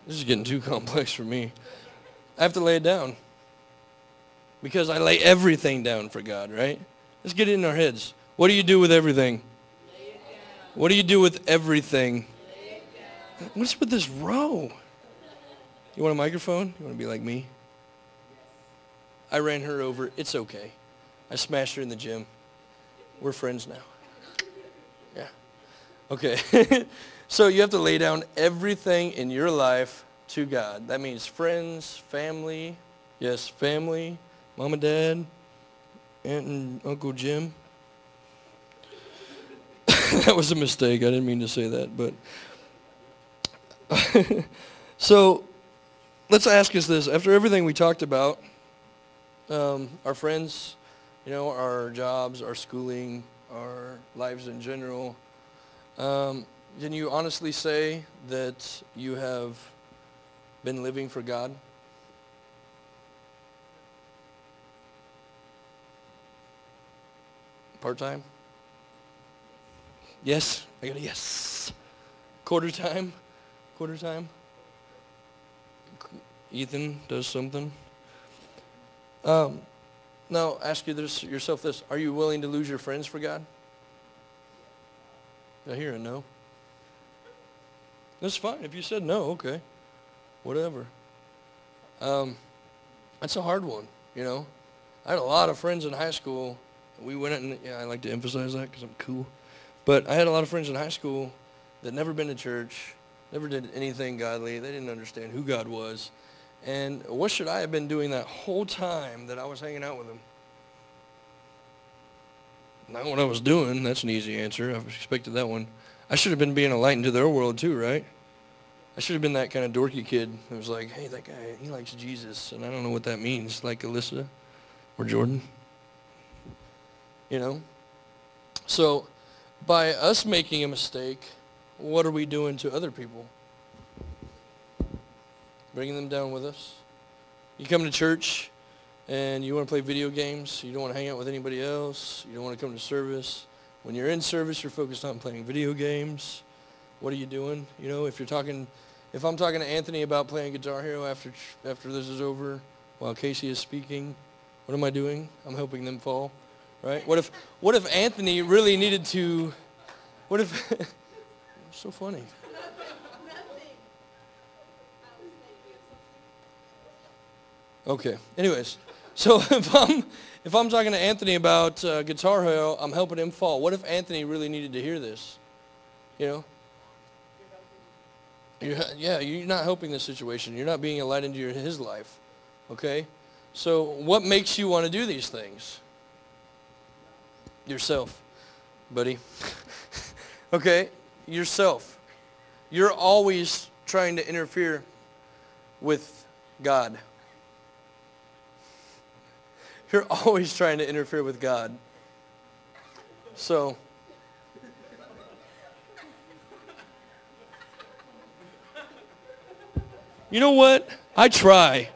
This is getting too complex for me. I have to lay it down. Because I lay everything down for God, right? Let's get it in our heads. What do you do with everything? Lay it down. What do you do with everything? Lay it down. What's with this row? You want a microphone? You want to be like me? I ran her over. It's okay. I smashed her in the gym. We're friends now. Yeah. Okay. So you have to lay down everything in your life to God. That means friends, family. Yes, family. Mom and Dad, Aunt and Uncle Jim. That was a mistake. I didn't mean to say that, but. So let's ask us this. After everything we talked about, our friends, our jobs, our schooling, our lives in general, can you honestly say that you have been living for God? Part-time? Yes? I got a yes. Quarter time? Ethan does something. Now, ask yourself this. Are you willing to lose your friends for God? I hear a no. That's fine. If you said no, okay. Whatever. That's a hard one, I had a lot of friends in high school. We went and I like to emphasize that because I'm cool. But I had a lot of friends in high school that never been to church, never did anything godly. They didn't understand who God was. And what should I have been doing that whole time that I was hanging out with them? Not what I was doing. That's an easy answer. I expected that one. I should have been being a light into their world too, right? I should have been that kind of dorky kid who was like, hey, that guy, he likes Jesus. And I don't know what that means, like Alyssa or Jordan. So by us making a mistake, what are we doing to other people? Bringing them down with us. You come to church and you want to play video games. You don't want to hang out with anybody else. You don't want to come to service. When you're in service, you're focused on playing video games. What are you doing? If I'm talking to Anthony about playing Guitar Hero after this is over, while Casey is speaking, what am I doing? I'm helping them fall. Right? What if Anthony really needed to, what if, so funny. Okay, anyways, so if I'm talking to Anthony about Guitar Hero, I'm helping him fall. What if Anthony really needed to hear this? You're not helping the situation. You're not being a light into his life, okay? So what makes you want to do these things? Yourself, buddy. Okay, yourself. You're always trying to interfere with God. You're always trying to interfere with God. So, you know what? I try.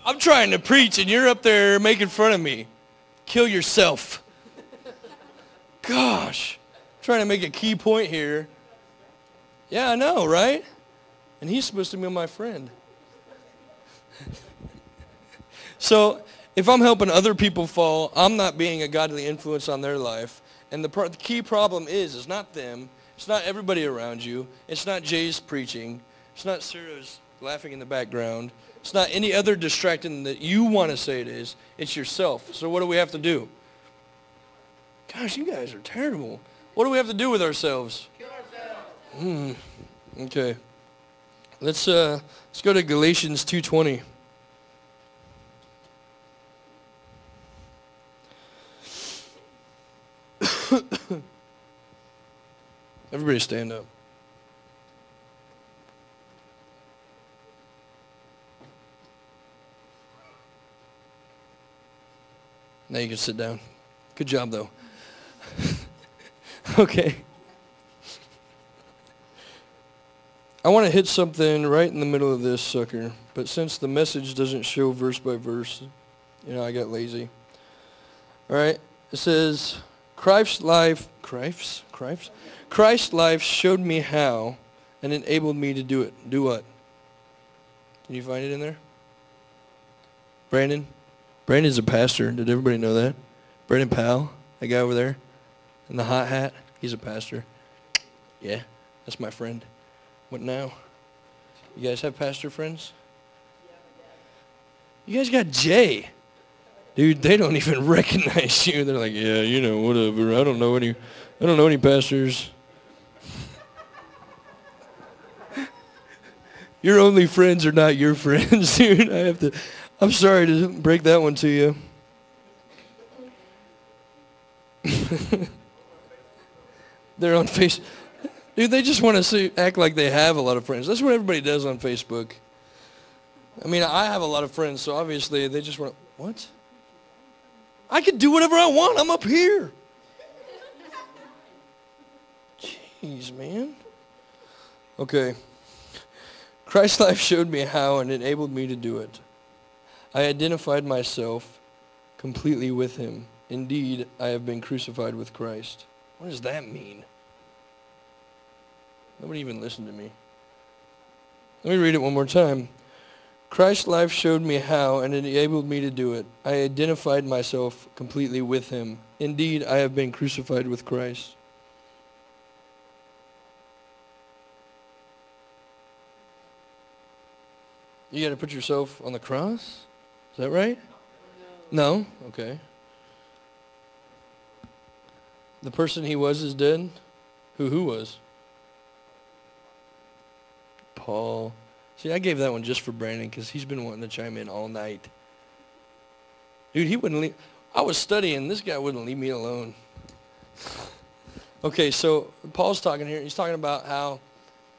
I'm trying to preach and you're up there making fun of me. Kill yourself. Gosh. I'm trying to make a key point here. Yeah, I know, right? And he's supposed to be my friend. So if I'm helping other people fall, I'm not being a godly influence on their life. And the key problem is not them. It's not everybody around you. It's not Jay's preaching. It's not Sarah's laughing in the background. It's not any other distracting that you want to say it is. It's yourself. So what do we have to do? Gosh, you guys are terrible. What do we have to do with ourselves? Kill ourselves. Okay. Let's go to Galatians 2:20. Everybody stand up. Now you can sit down. Good job, though. Okay. I want to hit something right in the middle of this sucker, but since the message doesn't show verse by verse, I got lazy. All right. It says, Christ's life showed me how and enabled me to do it. Do what? Can you find it in there? Brandon? Brandon's a pastor. Did everybody know that? Brandon Powell, that guy over there in the hot hat, he's a pastor. Yeah, that's my friend. What now? You guys have pastor friends? You guys got Jay. Dude, they don't even recognize you. They're like, yeah, you know, whatever. I don't know any pastors. Your only friends are not your friends, dude. I'm sorry to break that one to you. They're on Facebook. Dude, they just want to act like they have a lot of friends. That's what everybody does on Facebook. I mean, I have a lot of friends, so obviously they just want, what? I can do whatever I want. I'm up here. Jeez, man. Okay. Christ's life showed me how and enabled me to do it. I identified myself completely with him. Indeed, I have been crucified with Christ. What does that mean? Nobody even listened to me. Let me read it one more time. Christ's life showed me how and enabled me to do it. I identified myself completely with him. Indeed, I have been crucified with Christ. You got to put yourself on the cross? Is that right? No? Okay. The person he was is dead? Who was? Paul. See, I gave that one just for Brandon because he's been wanting to chime in all night. Dude, he wouldn't leave. I was studying. This guy wouldn't leave me alone. Okay, so Paul's talking here. He's talking about how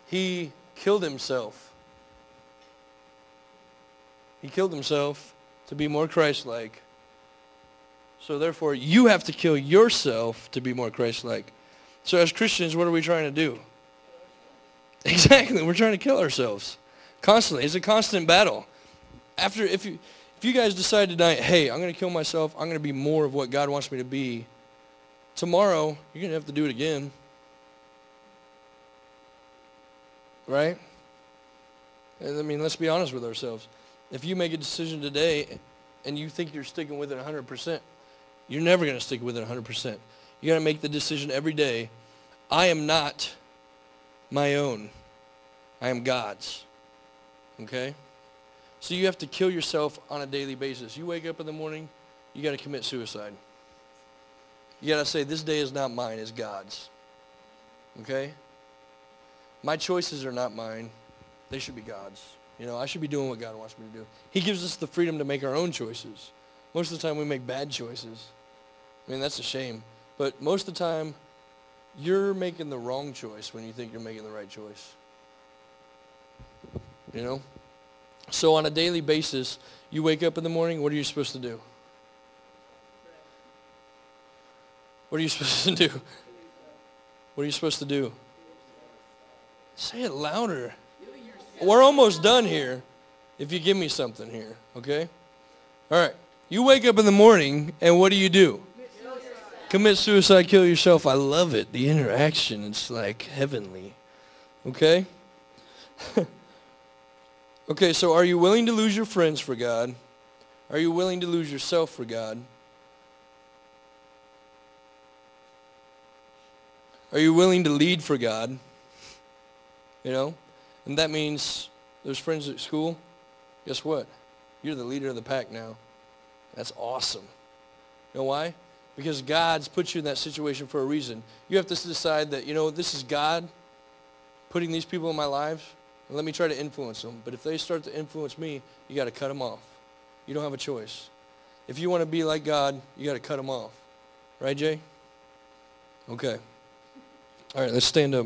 he killed himself. He killed himself to be more Christ-like. So therefore, you have to kill yourself to be more Christ-like. So as Christians, what are we trying to do? Exactly. We're trying to kill ourselves. Constantly. It's a constant battle. If you guys decide tonight, hey, I'm going to kill myself, I'm going to be more of what God wants me to be, tomorrow, you're going to have to do it again. Right? I mean, let's be honest with ourselves. If you make a decision today and you think you're sticking with it 100%, you're never going to stick with it 100%. You got to make the decision every day. I am not my own. I am God's. Okay? So you have to kill yourself on a daily basis. You wake up in the morning, you got to commit suicide. You got to say, this day is not mine, it's God's. Okay? My choices are not mine. They should be God's. You know, I should be doing what God wants me to do. He gives us the freedom to make our own choices. Most of the time we make bad choices. I mean, that's a shame. But most of the time, you're making the wrong choice when you think you're making the right choice. You know? So on a daily basis, you wake up in the morning, what are you supposed to do? What are you supposed to do? What are you supposed to do? Say it louder. We're almost done here if you give me something here, okay? All right. You wake up in the morning, and what do? Commit suicide, kill yourself. I love it. The interaction, it's like heavenly. Okay? Okay, so are you willing to lose your friends for God? Are you willing to lose yourself for God? Are you willing to lead for God? You know? And that means those friends at school, guess what? You're the leader of the pack now. That's awesome. You know why? Because God's put you in that situation for a reason. You have to decide that, you know, this is God putting these people in my life, and let me try to influence them. But if they start to influence me, you got to cut them off. You don't have a choice. If you want to be like God, you got to cut them off. Right, Jay? Okay. All right, let's stand up.